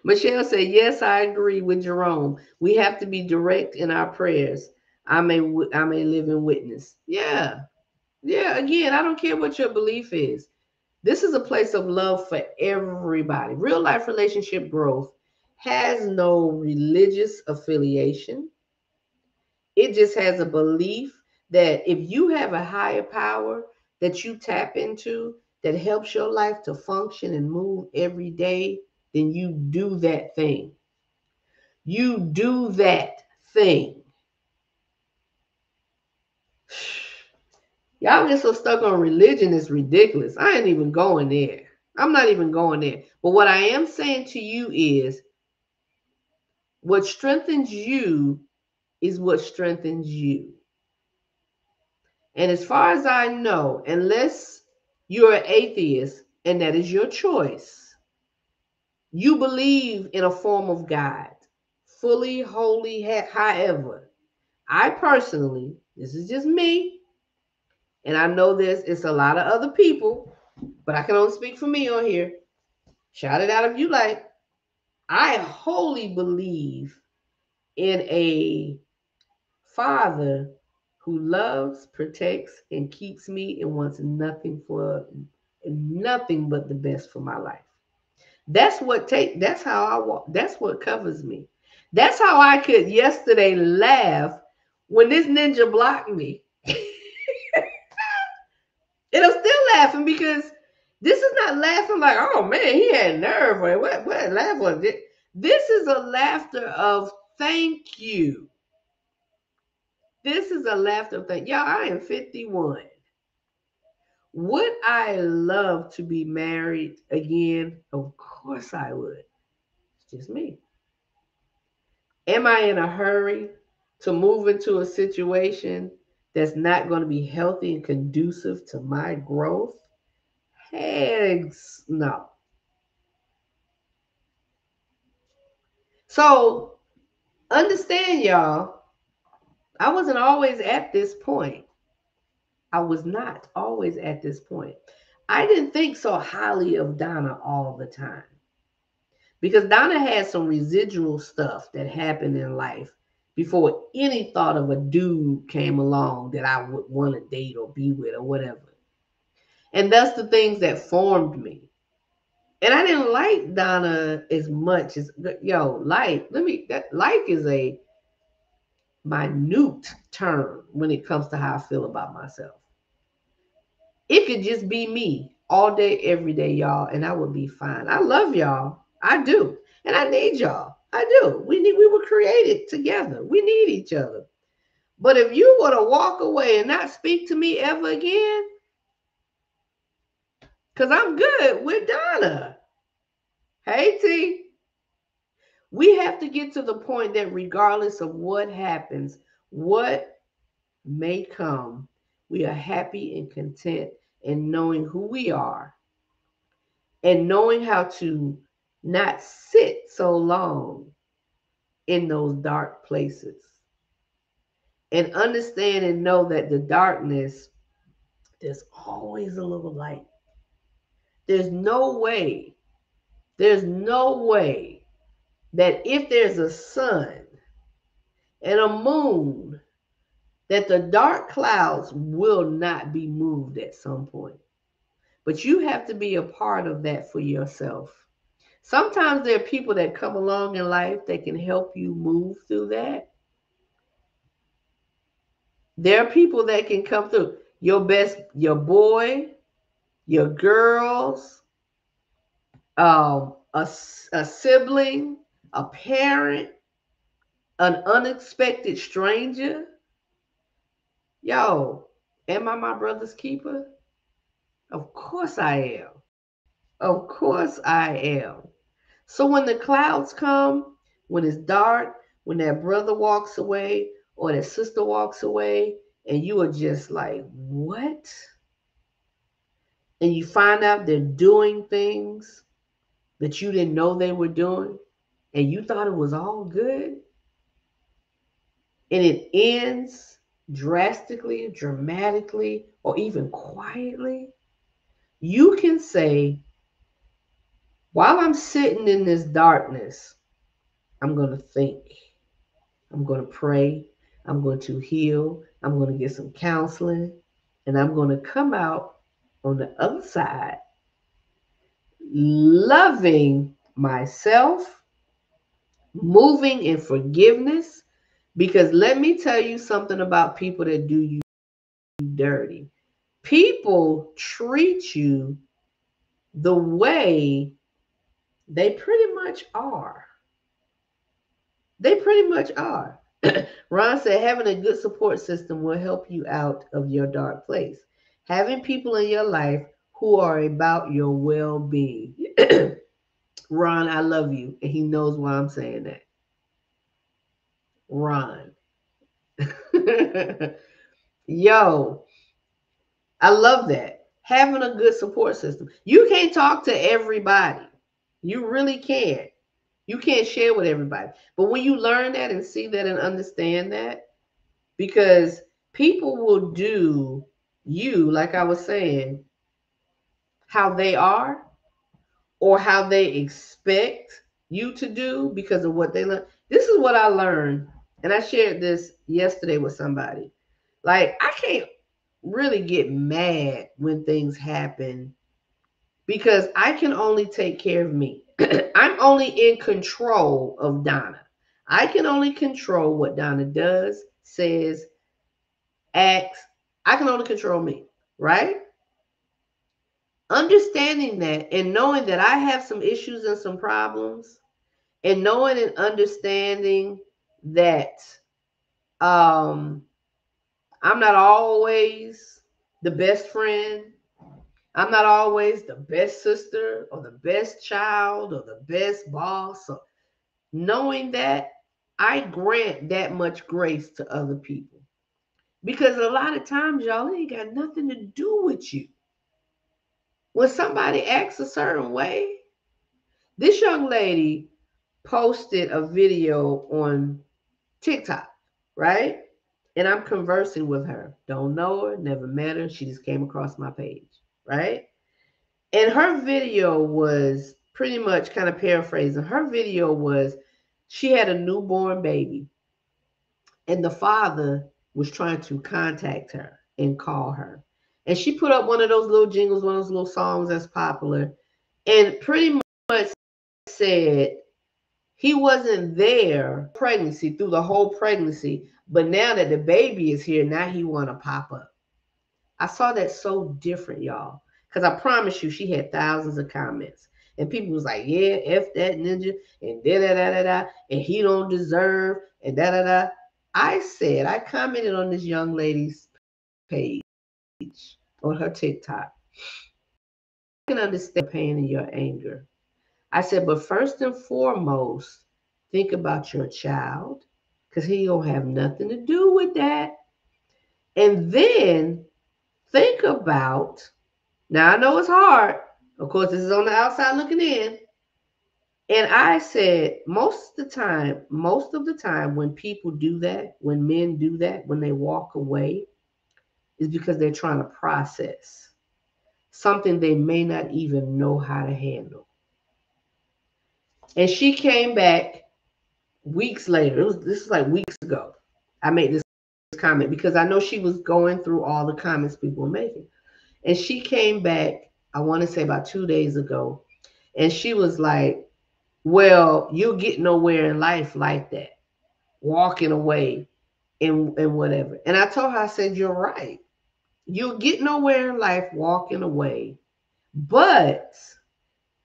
Michelle said, "Yes, I agree with Jerome. We have to be direct in our prayers. I may live in witness." Yeah, yeah. Again, I don't care what your belief is. This is a place of love for everybody. Real life relationship growth has no religious affiliation. It just has a belief that if you have a higher power that you tap into that helps your life to function and move every day, then you do that thing. You do that thing. Y'all get so stuck on religion, it's ridiculous. I ain't even going there. I'm not even going there. But what I am saying to you is what strengthens you is what strengthens you. And as far as I know, unless you're an atheist and that is your choice, you believe in a form of God, fully, wholly, however. I personally, this is just me, and I know it's a lot of other people, but I can only speak for me on here. Shout it out if you like. I wholly believe in a Father who loves, protects, and keeps me and wants nothing but the best for my life. That's how I walk. That's what covers me. That's how I could yesterday laugh when this ninja blocked me. And I'm still laughing because this is not laughing like, oh man, he had nerve or what laugh was it? This is a laughter of thank you. This is a laughter of thank you. Y'all, I am 51. Would I love to be married again? Of course I would. It's just me. Am I in a hurry to move into a situation that's not going to be healthy and conducive to my growth? Heck no. So understand, y'all, I wasn't always at this point. I was not always at this point. I didn't think so highly of Donna all the time because Donna had some residual stuff that happened in life before any thought of a dude came along that I would want to date or be with or whatever. And that's the things that formed me. And I didn't like Donna as much as like is a minute term when it comes to how I feel about myself. It could just be me all day, every day, y'all, and I would be fine. I love y'all. I do. And I need y'all. I do. We were created together. We need each other. But if you were to walk away and not speak to me ever again, because I'm good with Donna. Hey T. We have to get to the point that regardless of what happens, what may come, we are happy and content in knowing who we are and knowing how to not sit so long in those dark places and understand and know that the darkness, there's always a little light. There's no way, there's no way that if there's a sun and a moon, that the dark clouds will not be moved at some point. But you have to be a part of that for yourself. Sometimes there are people that come along in life that can help you move through that. There are people that can come through. Your boy, your girls, a sibling, a parent, an unexpected stranger. Yo, am I my brother's keeper? Of course I am. Of course I am. So when the clouds come, when it's dark, when that brother walks away or that sister walks away, and you are just like, what? And you find out they're doing things that you didn't know they were doing, and you thought it was all good, and it ends drastically, dramatically, or even quietly, you can say, while I'm sitting in this darkness, I'm going to think. I'm going to pray. I'm going to heal. I'm going to get some counseling. And I'm going to come out on the other side loving myself, moving in forgiveness. Because let me tell you something about people that do you dirty. People treat you the way they pretty much are. They pretty much are. Ron said having a good support system will help you out of your dark place. Having people in your life who are about your well-being. Ron, I love you, and he knows why I'm saying that. Ron. Yo, I love that. Having a good support system. You can't talk to everybody. You really can't. You can't share with everybody. But when you learn that and see that and understand that, because people will do you, like I was saying, how they are or how they expect you to do because of what they learn. This is what I learned, and I shared this yesterday with somebody. Like, I can't really get mad when things happen because I can only take care of me. I'm only in control of Donna. I can only control what Donna does, says, acts. I can only control me, right? Understanding that and knowing that I have some issues and some problems, and knowing and understanding that um, I'm not always the best friend. I'm not always the best sister or the best child or the best boss. So knowing that, I grant that much grace to other people. Because a lot of times, y'all, it ain't got nothing to do with you. When somebody acts a certain way, this young lady posted a video on TikTok, right? And I'm conversing with her. Don't know her, never met her. She just came across my page, right? And her video was pretty much, kind of paraphrasing, her video was she had a newborn baby, and the father was trying to contact her and call her. And she put up one of those little jingles, one of those little songs that's popular, and pretty much said he wasn't there pregnancy through the whole pregnancy, but now that the baby is here, now he want to pop up. I saw that so different, y'all, because I promise you, she had thousands of comments, and people was like, "Yeah, f that ninja," and da da da da da, and he don't deserve, and da da da. I commented on this young lady's page on her TikTok. I can understand your pain and your anger. I said, but first and foremost, think about your child, because he don't have nothing to do with that. And then think about, now I know it's hard. Of course, this is on the outside looking in. And I said, most of the time when people do that, when men do that, when they walk away, is because they're trying to process something they may not even know how to handle. And she came back weeks later. This is like weeks ago. I made this comment because I know she was going through all the comments people were making. And she came back, I want to say about 2 days ago, and she was like, well, you'll get nowhere in life like that, walking away and whatever. And I told her, I said, you're right. You'll get nowhere in life walking away. But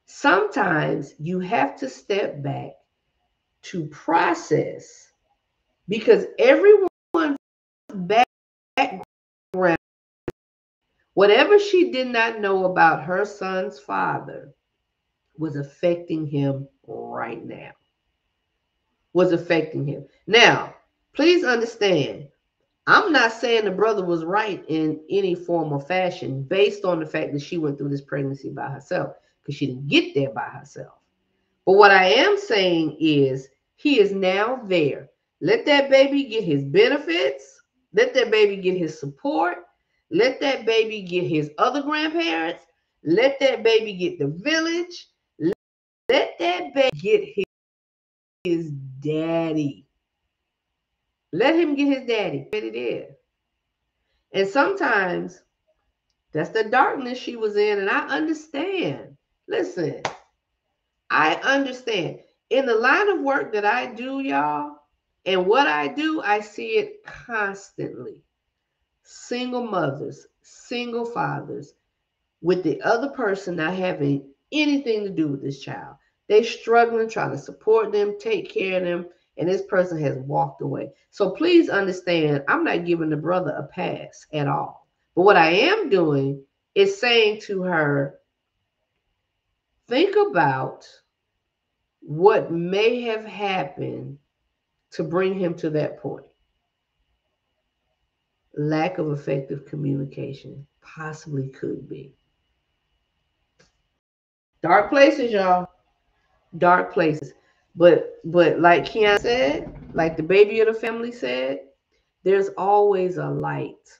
sometimes you have to step back to process, because everyone's background, whatever she did not know about her son's father, was affecting him right now. Was affecting him. Now, please understand, I'm not saying the brother was right in any form or fashion based on the fact that she went through this pregnancy by herself, because she didn't get there by herself. But what I am saying is he is now there. Let that baby get his benefits. Let that baby get his support. Let that baby get his other grandparents. Let that baby get the village. Let that baby get his daddy. Let him get his daddy. What it is. And sometimes that's the darkness she was in, and I understand. Listen, I understand. In the line of work that I do, y'all, and what I do, I see it constantly. Single mothers, single fathers, with the other person not having anything to do with this child. They struggling, trying to support them, take care of them, and this person has walked away. So please understand, I'm not giving the brother a pass at all. But what I am doing It's saying to her, think about what may have happened to bring him to that point. Lack of effective communication possibly could be. Dark places, y'all. Dark places. But like Keon said, like the baby of the family said, there's always a light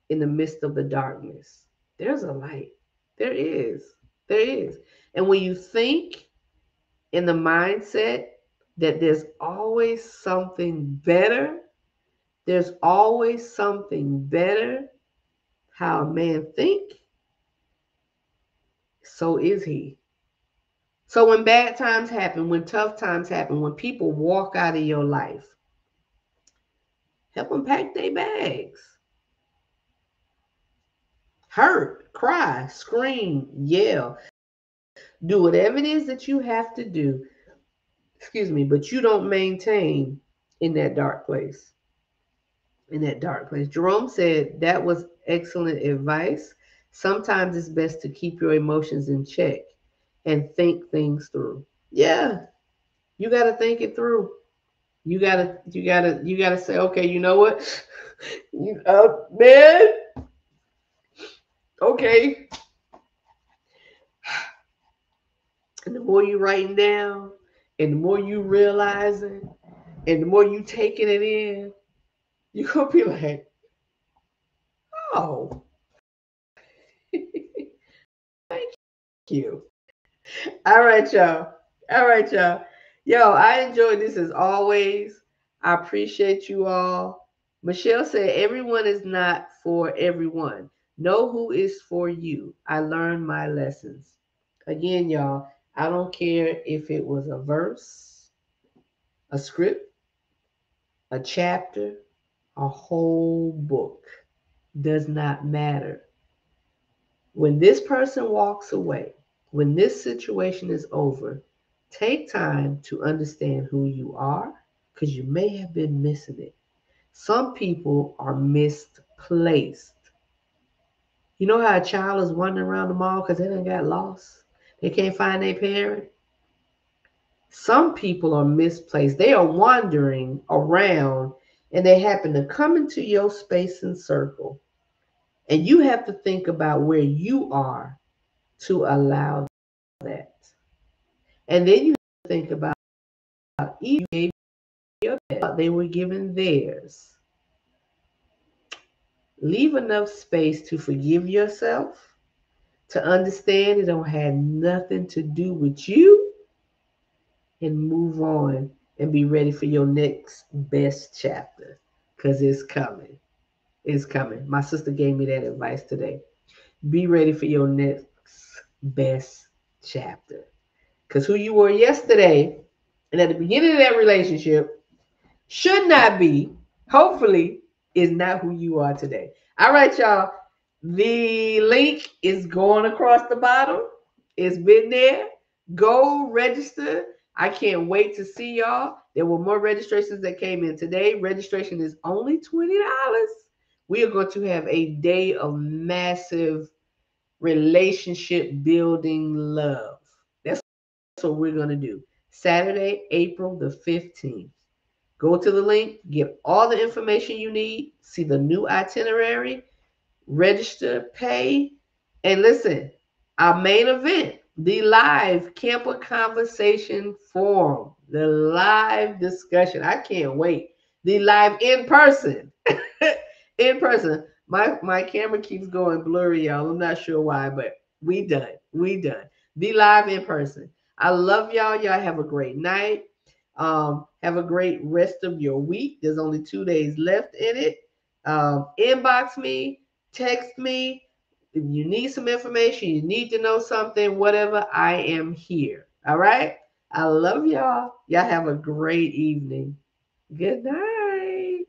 in the midst of the darkness. There's a light. There is. There is. And when you think in the mindset that there's always something better, there's always something better. How a man think, so is he. So when bad times happen, when tough times happen, when people walk out of your life, help them pack their bags. Hurt, cry, scream, yell. Do whatever it is that you have to do. Excuse me, but you don't maintain in that dark place. In that dark place. Jerome said that was excellent advice. Sometimes it's best to keep your emotions in check and think things through. Yeah, you got to think it through. You gotta say, okay, you know what? Man, okay. And the more you writing down, and the more you realizing, and the more you taking it in, you gonna be like, oh, thank you. All right, y'all. All right, y'all. Yo, I enjoyed this as always. I appreciate you all. Michelle said, everyone is not for everyone. Know who is for you. I learned my lessons. Again, y'all, I don't care if it was a verse, a script, a chapter, a whole book. Does not matter. When this person walks away, when this situation is over, take time to understand who you are because you may have been missing it. Some people are misplaced. You know how a child is wandering around the mall because they done got lost? They can't find their parent? Some people are misplaced. They are wandering around and they happen to come into your space and circle. And you have to think about where you are to allow that. And then you think about you gave your best, they were given theirs. Leave enough space to forgive yourself, to understand it don't have nothing to do with you, and move on and be ready for your next best chapter. Because it's coming. It's coming. My sister gave me that advice today. Be ready for your next best chapter. Because who you were yesterday and at the beginning of that relationship should not be, hopefully, is not who you are today. All right, y'all. The link is going across the bottom. It's been there. Go register. I can't wait to see y'all. There were more registrations that came in today. Registration is only $20. We are going to have a day of massive relationship building love. That's what we're going to do. Saturday, April the 15th. Go to the link, get all the information you need, see the new itinerary, register, pay, and listen, our main event, the live Camper Conversation Forum, the live discussion. I can't wait. The live in person. In person. My camera keeps going blurry, y'all. I'm not sure why, but we done. We done. The live in person. I love y'all. Y'all have a great night. Have a great rest of your week. There's only 2 days left in it. Inbox me, text me. If you need some information, you need to know something, whatever, I am here. All right? I love y'all. Y'all have a great evening. Good night.